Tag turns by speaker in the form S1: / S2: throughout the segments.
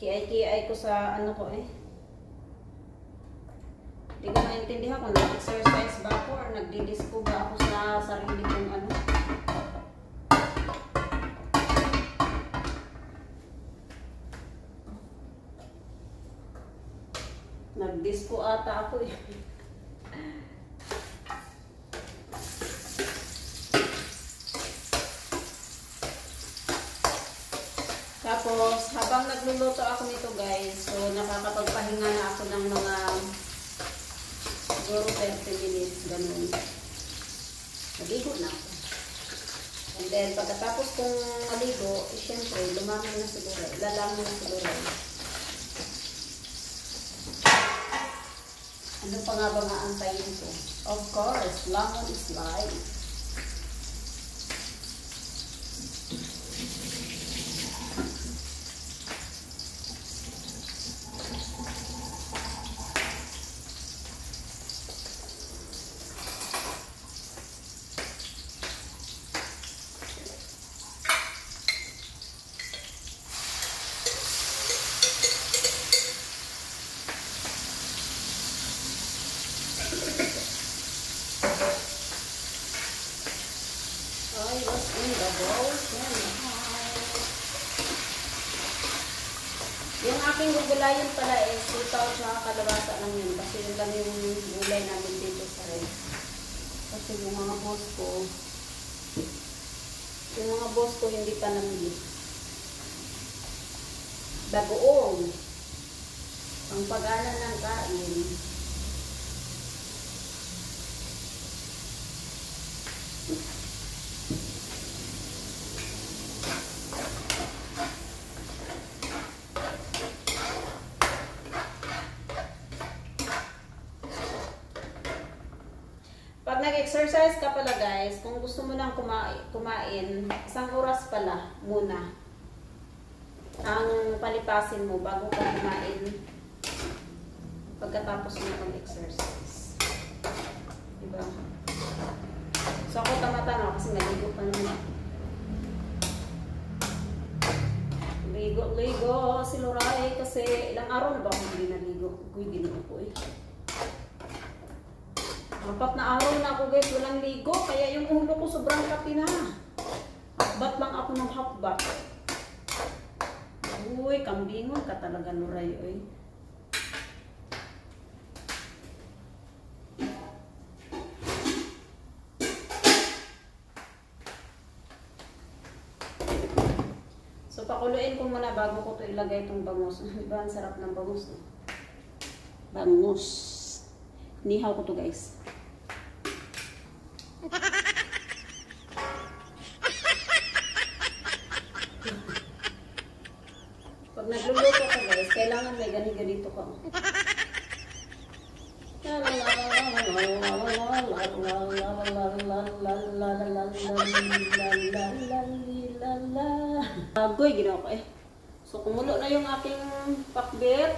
S1: Kiay-kiay ko sa ano ko eh. Hindi ko maintindihan kung nag-exercise ba ako or nagdi-disco ba ako sa sarili kong ano. Nag-disco ata ako eh. Tapos, habang nagluluto ako nito guys, so nakakapagpahinga na ako ng mga siguro 30 minutes, ganun. Naligo na ako. And then, pagkatapos kong maligo, eh, syempre, lumangon na siguro. Lalangon na siguro. Ano pa nga ba aantayin ko? Of course, langon is life. Yung aking gugulayan pala is sitaw at kalabasa lang yun kasi yun lang yung gulay namin dito sa rice. Kasi yung mga boss ko hindi pa namili. Bagoong ang pag-ana ng kain. Pag nag-exercise ka pala guys, kung gusto mo lang kumain, isang oras pala muna ang palipasin mo bago ka kumain pagkatapos mo mag-exercise. Diba? So ako tama-tama kasi naligo pa naman. Ligo si Loray kasi ilang araw na ba ako hindi naligo? Uy, ginoo ko eh. 4 na araw na ako guys, walang ligo. Kaya yung ulo ko sobrang kapi na. Hakbat lang ako ng hakbat. Uy, kambingon ka talaga, Loray. Uy. So, pakuluin ko muna bago ko ito ilagay itong bangus. Diba, ang sarap ng bangus. No? Bangus. Nihaw ko to guys. Pag nagluluto ka guys, kailangan may ganito ka. Agoy, ginawa ko eh. So, kumulo na yung aking pakbet.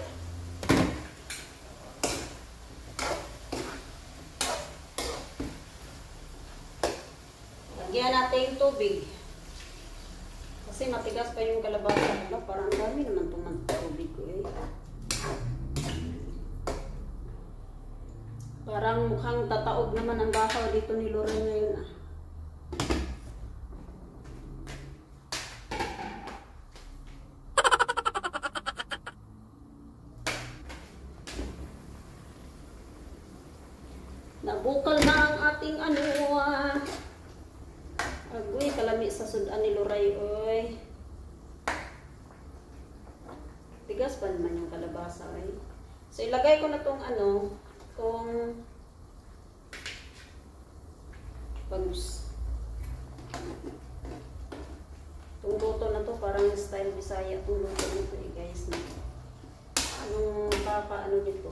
S1: Lagyan natin yung tubig. Kasi matigas pa yung kalabasa. Parang dami naman itong tubig ko eh. Parang mukhang tataob naman ang bahaw dito ni Loren ngayon ah. Nabukal na ang ating ano ah. Agoy, kalami sa sudan ni Loray oy. Tigas pa naman yung kalabasa ay. So ilagay ko na tong ano, tong bangus. Itong luto na to parang style Bisaya itong luto nito eh guys. Anong kakaano dito?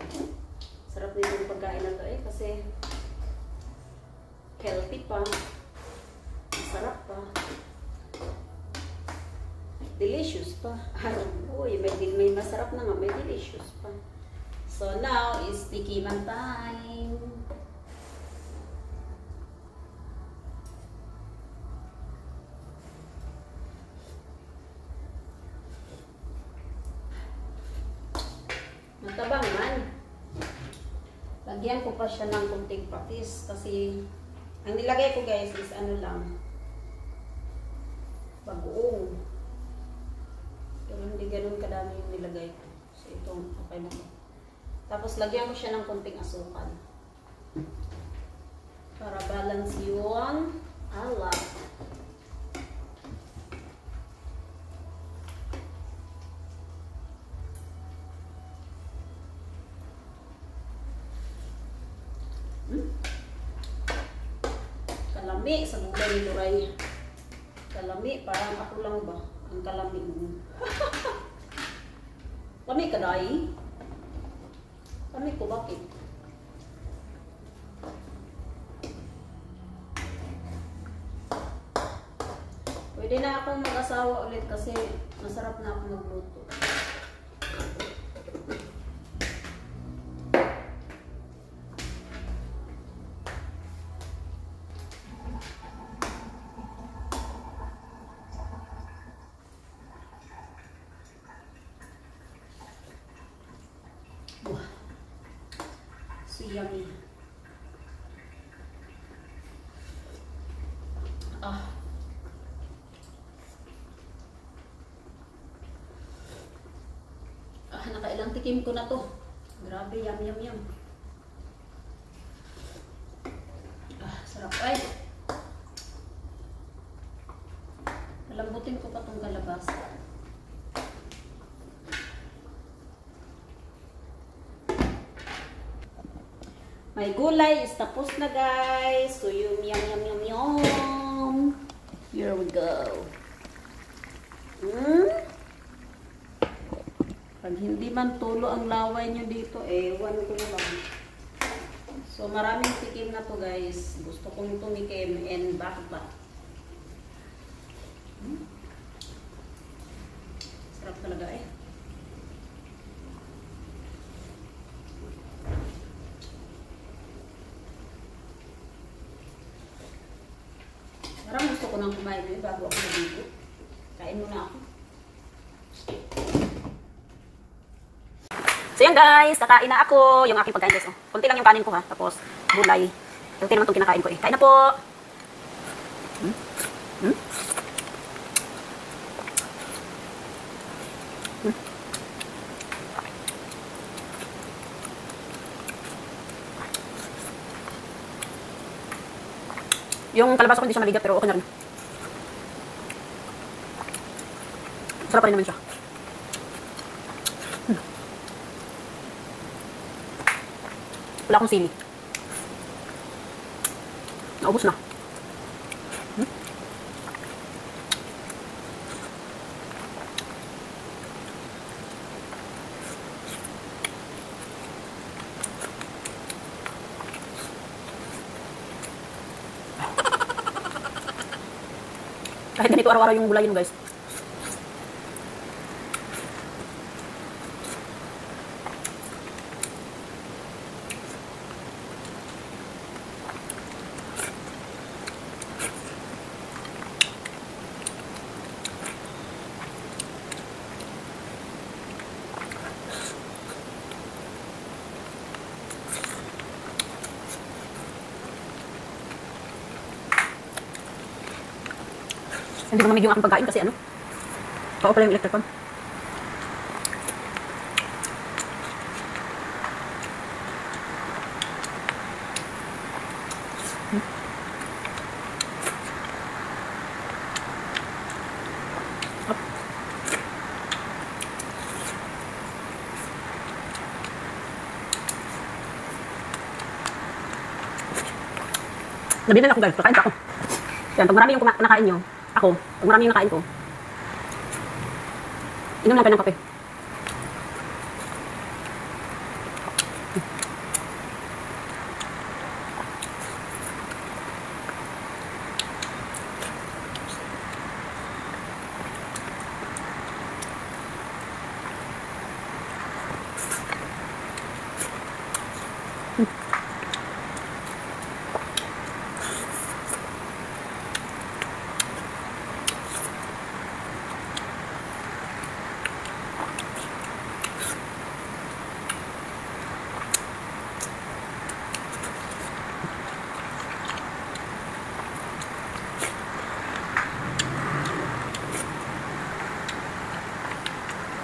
S1: Sarap nito yung pagkain na to eh kasi healthy pa. Masarap pa. Delicious pa. Uy, may masarap na nga, may delicious pa. So now is tikiman time. Matabang man. Lagyan ko pa siya ng kunting patis kasi ang nilagay ko guys is ano lang, bagoong. Pero hindi ganun kadami yung nilagay ko. So ito, okay na to. Tapos lagyan ko siya ng kunting asukal. Para balance yung alak. Kalami sa gulay ni Loray. Kalami, parang ako lang ba? Ang kalami mo. Lami ka dahil? Lami ko, bakit? Pwede na akong mag-asawa ulit kasi masarap na ako magluto. So yummy. Nakailang tikim ko na to. Grabe, yum yum yum. Sarap ay. Nalambutin ko pa tong kalabasa. May gulay is tapos na guys. So yum yum yum yum yum. Here we go. Pag hindi man tulo ang laway nyo dito, ewan ko na lang. So maraming tikim na to guys. Gusto kong tumikim and bakit ba? Sarap talaga eh. Parang gusto ko nang kumain eh, bago ako naligo. Kain muna ako. So yan guys, kakain na ako. Yung aking pagkain guys. Oh. Kunti lang yung kanin ko ha. Tapos gulay. Kunti naman itong kinakain ko eh. Kain na po. Yung kalabasa ko hindi siya maligat pero okay na rin. Sarap pa rin naman siya. Wala akong sili. Naubos na. Kahit ganito araw-araw yung gulay yun guys.
S2: Hindi mamamig yung aking pagkain kasi ano. Pao pala yung electric fan. Nabili na ako guys, kakain pa ako. Yan, pag marami yung nakain nyo, ako, pag marami yung nakain ko, inom lang kayo ng kape.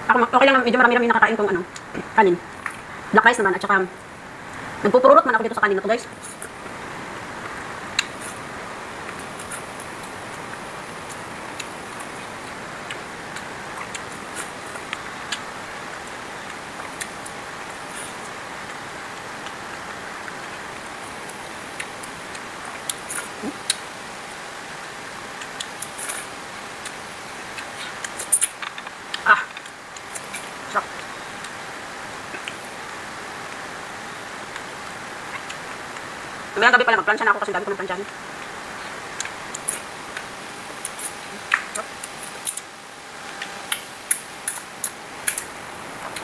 S2: Ako, okay lang naman, medyo marami-rami nakakain kong ano, kanin. Black rice naman, at saka nagpupururot man ako dito sa kanin na to guys. Ah, sarap. Mamayang gabi pala magplansya na ako kasi dami ko ng plansyahan.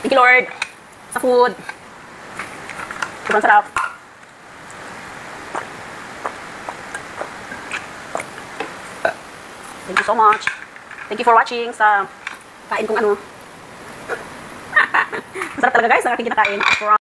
S2: Thank you Lord sa food. Sobrang sarap. Thank you so much. Thank you for watching sa kain kong ano. Masarap talaga guys, ang aking kinakain.